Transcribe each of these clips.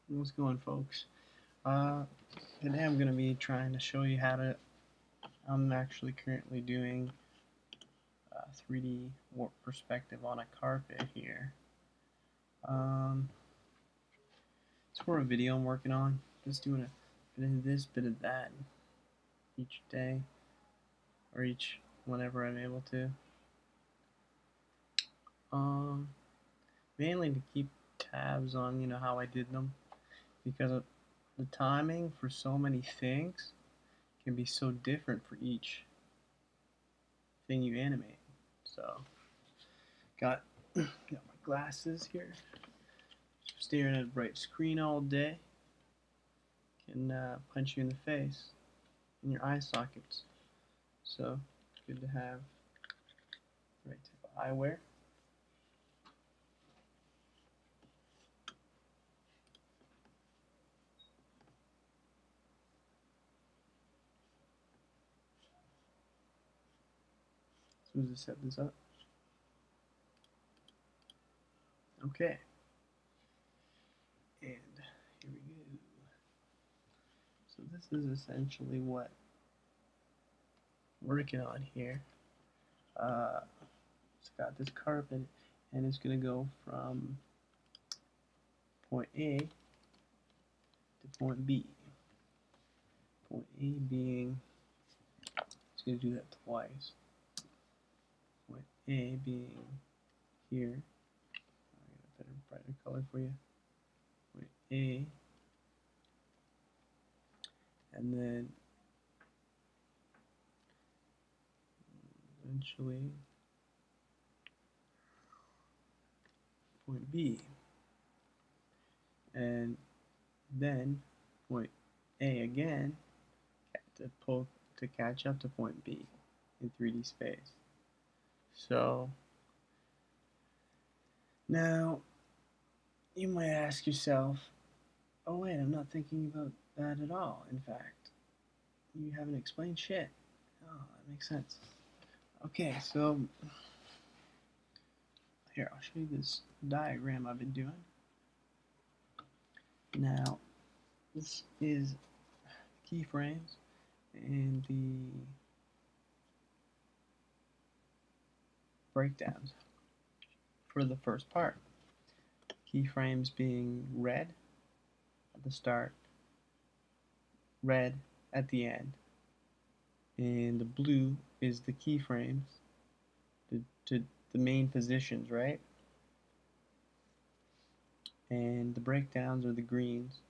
What's going, folks? Today I'm going to be trying to show you how to. I'm actually currently doing 3D warp perspective on a carpet here. It's for a video I'm working on. Just doing a bit of this, bit of that each day, or each whenever I'm able to. Um, Mainly to keep tabs on how I did them, because the timing for so many things can be so different for each thing you animate. So got my glasses here. Staring at a bright screen all day can punch you in the face in your eye sockets. So it's good to have the right type of eyewear. As soon as I set this up. Okay. And here we go. So this is essentially what we're working on here. It's got this carpet, and it's going to go from point A to point B. Point A being, it's going to do that twice. Point A being here. I'll get a better, brighter color for you. Point A, and then eventually point B, and then point A again to catch up to point B in 3D space. So now you might ask yourself, oh wait, I'm not thinking about that at all. In fact, you haven't explained shit. Oh, that makes sense. Okay, so here, I'll show you this diagram I've been doing. Now, this is keyframes and the breakdowns for the first part. Keyframes being red at the start, red at the end, and the blue is the keyframes to the main positions, right? And the breakdowns are the greens,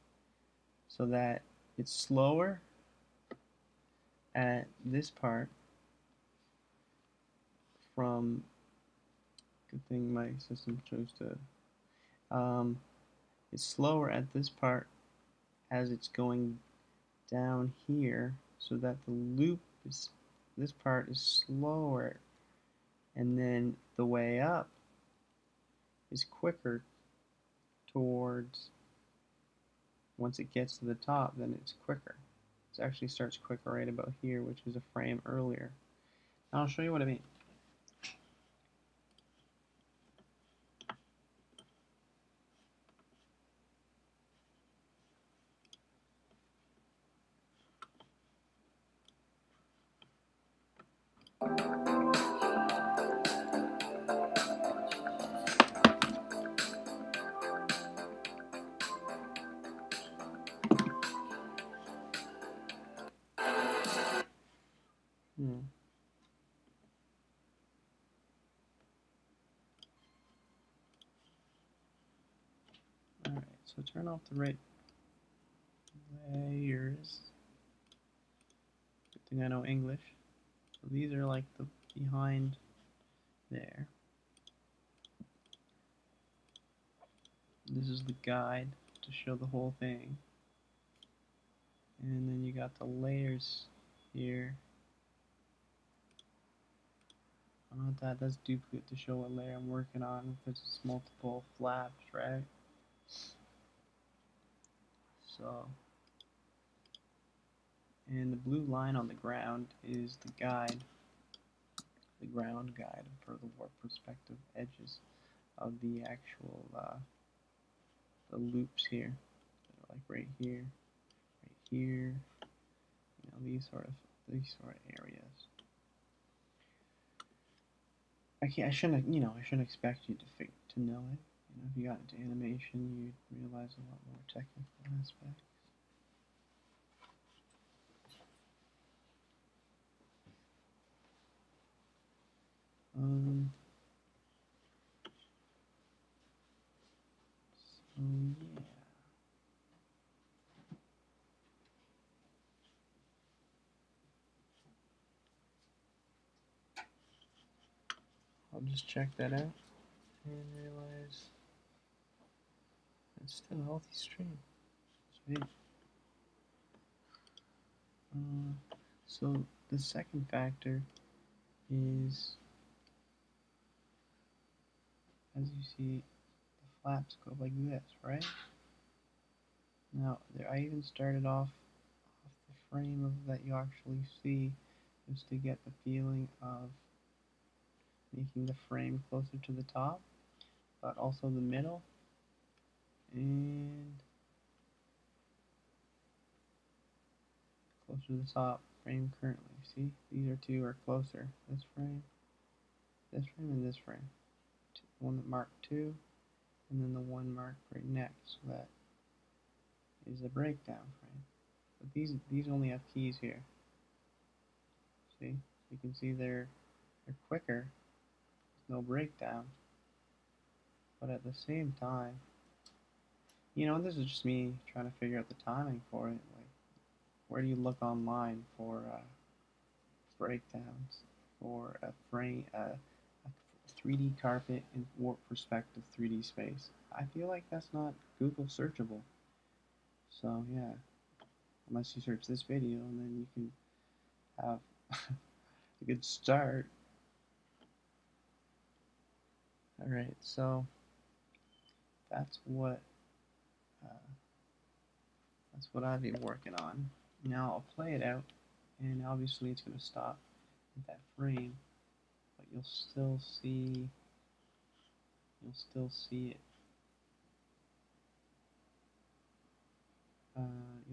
so that it's slower at this part from, good thing my system chose to, it's slower at this part as it's going down here, so that the loop is, this part is slower, and then the way up is quicker towards, once it gets to the top, then it's quicker. It actually starts quicker right about here, which is a frame earlier. Now I'll show you what I mean. Alright, so turn off the right layers. Good thing I know English. So these are like the behind there. This is the guide to show the whole thing. And then you got the layers here. I don't know what that does, duplicate to show what layer I'm working on, because it's multiple flaps, right? So, and the blue line on the ground is the guide, the ground guide for the warp perspective edges of the actual the loops here. like right here, you know, these sort of areas. I shouldn't, you know, I shouldn't expect you to know it. You know, if you got into animation, you'd realize a lot more technical aspects. So yeah. I'll just check that out and realize it's still a healthy stream. Sweet. So the second factor is, as you see, the flaps go like this, right? Now, there, I even started off the frame of that you actually see, just to get the feeling of making the frame closer to the top, but also the middle, and closer to the top frame currently. See, these two are closer. This frame, and this frame. One that marked 2, and then the one marked right next. So that is a breakdown frame. But these only have keys here. See, you can see they're quicker. There's no breakdown. But at the same time, you know, this is just me trying to figure out the timing for it. Like, where do you look online for breakdowns for a frame, a 3D carpet in warp perspective 3D space? I feel like that's not Google searchable. So yeah, unless you search this video, and then you can have a good start. Alright, so that's what I've been working on. Now I'll play it out, and obviously it's going to stop at that frame, but you'll still see it. You'll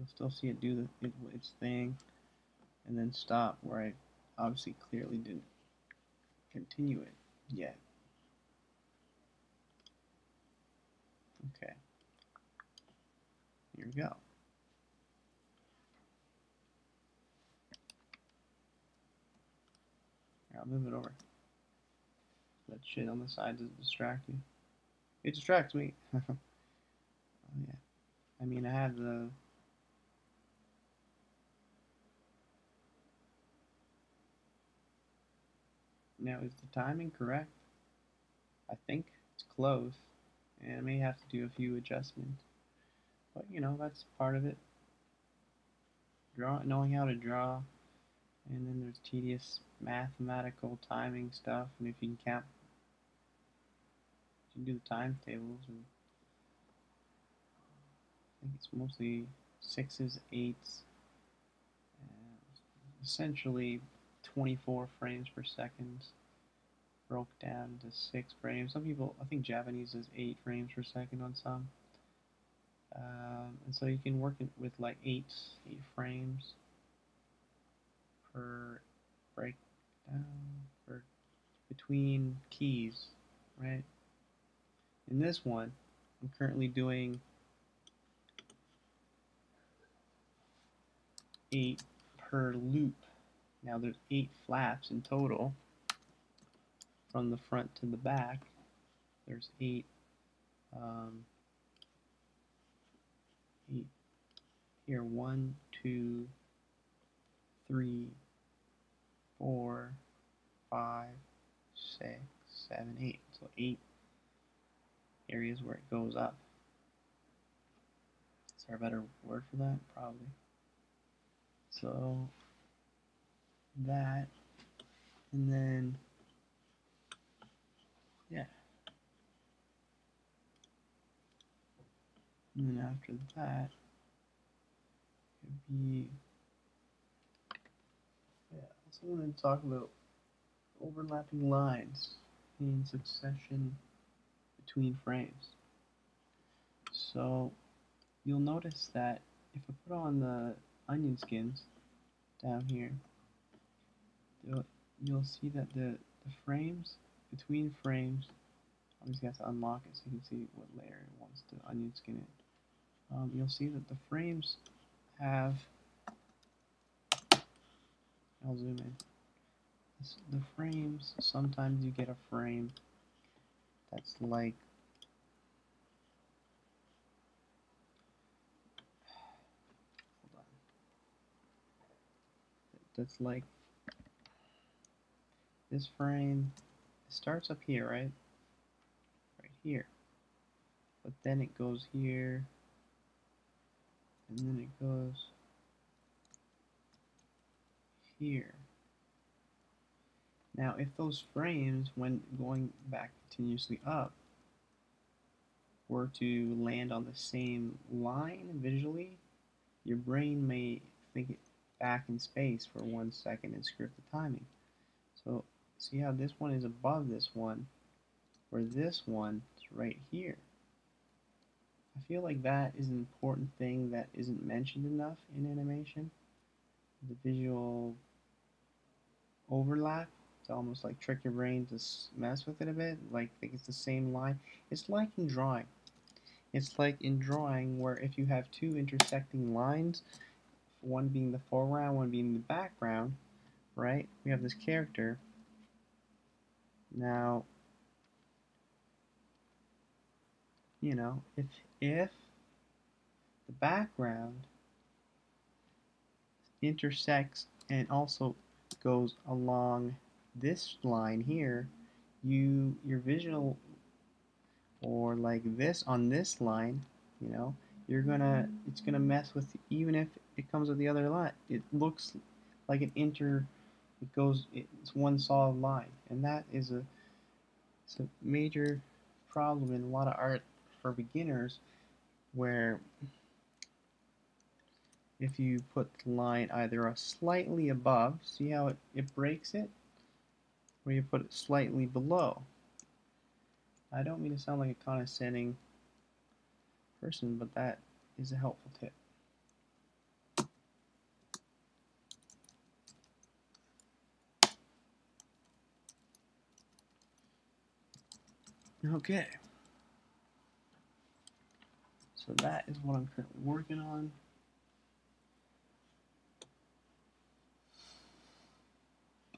still see it do its thing, and then stop where I obviously clearly didn't continue it yet. Okay, here we go. Here, I'll move it over. That shit on the side doesn't distract you. It distracts me. Oh yeah. I mean, I have the... Now, is the timing correct? I think it's close, and I may have to do a few adjustments. But, you know, that's part of it. Knowing how to draw, and then there's tedious mathematical timing stuff, and if you can do the timetables, and I think it's mostly 6s, 8s, essentially 24 frames per second broke down to 6 frames. Some people, I think Japanese is 8 frames per second on some. And so you can work it with like 8 frames per breakdown, or between keys, right? In this one, I'm currently doing 8 per loop. Now there's 8 flaps in total from the front to the back. There's 8 here, 1, 2, 3, 4, 5, 6, 7, 8. So 8 areas where it goes up. Is there a better word for that? Probably. So that, and then yeah, and then after that it'd be, yeah. Also want to talk about overlapping lines in succession between frames. So you'll notice that if I put on the onion skins down here, you'll see that the frames, between frames, I'm just going to unlock it so you can see what layer it wants the onion skin in. You'll see that the frames have, I'll zoom in, the frames, sometimes you get a frame that's like, hold on, that's like this frame. It starts up here, right here, but then it goes here, and then it goes here. Now if those frames, when going back continuously up, were to land on the same line visually, your brain may think it back in space for 1 second and screw up the timing. So see how this one is above this one, where this one is right here. I feel like that is an important thing that isn't mentioned enough in animation. The visual overlap, to almost like trick your brain to mess with it a bit, like think it's the same line. It's like in drawing. It's like in drawing where if you have two intersecting lines, one being the foreground, one being the background, right? We have this character. Now, you know, if the background intersects and also goes along this line here, your visual, or like this on this line, you know, it's gonna mess with, even if it comes with the other line. It looks like it's one solid line, and that is it's a major problem in a lot of art for beginners, where if you put the line either slightly above, see how it breaks it, or you put it slightly below. I don't mean to sound like a condescending person, but that is a helpful tip. Okay. So that is what I'm currently working on.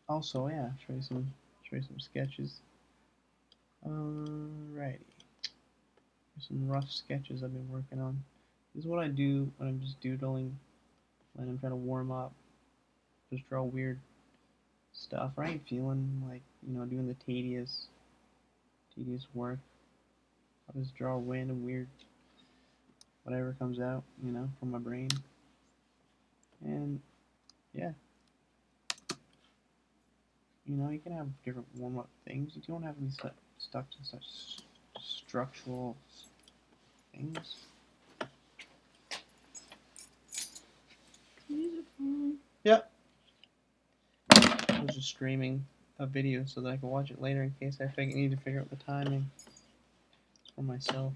Also, yeah, show you some sketches. Alrighty. Here's some rough sketches I've been working on. This is what I do when I'm just doodling, when I'm trying to warm up. Just draw weird stuff. I ain't feeling like, you know, doing the tedious work. I'll just draw random weird whatever comes out, you know, from my brain. And yeah. You know, you can have different warm-up things. You don't have to be stuck to such structural things. Yep. I was just streaming a video so that I can watch it later in case I need to figure out the timing for myself.